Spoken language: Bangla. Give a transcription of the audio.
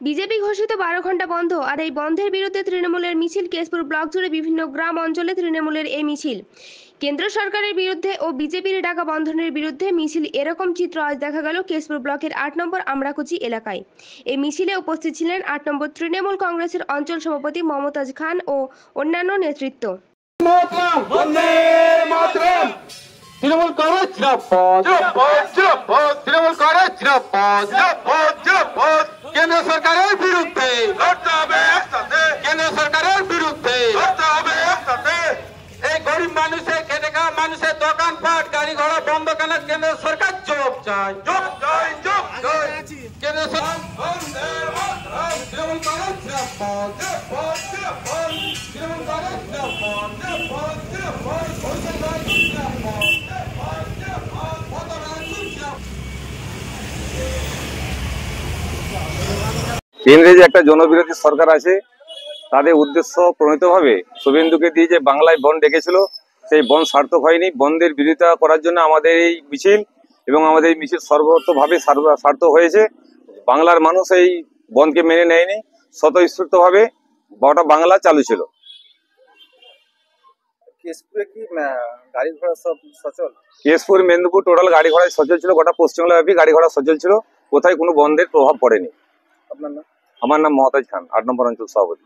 বিজেপি ঘোষিত 12 ঘন্টা বন্ধ। আর এই বন্ধের বিরুদ্ধে তৃণমূলের মিছিল। কেশপুর ব্লক জুড়ে বিভিন্ন গ্রাম অঞ্চলে তৃণমূলের এই মিছিল। কেন্দ্র সরকারের বিরুদ্ধে ও বিজেপির ডাকা বন্ধনের বিরুদ্ধে মিছিল। এরকম চিত্র আজ দেখা গেল কেশপুর ব্লকের 8 নম্বর আমরাকুচি এলাকায়। এই মিছিলে উপস্থিত ছিলেন 8 নম্বর তৃণমূল কংগ্রেসের অঞ্চল সভাপতি মমতাজ খান ও অন্যান্য নেতৃত্ব। তৃণমূল কংগ্রেস তৃণমূল কংগ্রেস কেন্দ্র সরকারের বিরুদ্ধে কেন্দ্র সরকারের বিরুদ্ধে এই গরিব মানুষের খেটে খাওয়া মানুষের দোকানপাট গাড়ি ঘোড়া বন্ধ কেন কেন্দ্র সরকার জব চায় কেন্দ্র সরকার তৃণমূল কংগ্রেস কেন্দ্রে যে একটা জনবিরোধী সরকার আছে, তাদের উদ্দেশ্য প্রণীতভাবে শুভেন্দুকে দিয়ে যে বাংলায় বন ডেকেছিল, সেই বন সার্থক হয়নি। বনদের বিরোধিতা করার জন্য আমাদের এই মিছিল এবং আমাদের এই মিছিল সর্বতভাবে সার্থক হয়েছে। বাংলার মানুষ এই বনকে মেনে নেয়নি, স্বতঃস্ফূর্তভাবে গোটা বাংলা চালু ছিল। কেশপুরে কি গাড়ি ঘোড়া সব সচল? কেশপুর মেদিনীপুর টোটাল গাড়ি ঘোড়ায় সচল ছিল, গোটা পশ্চিমবাংলাব্যাপী গাড়ি ঘোড়া সচল ছিল, কোথায় কোনো বন্ধের প্রভাব পড়েনি। আপনার নাম? আমার নাম মমতাজ খান, 8 নম্বর অঞ্চল সভাপতি।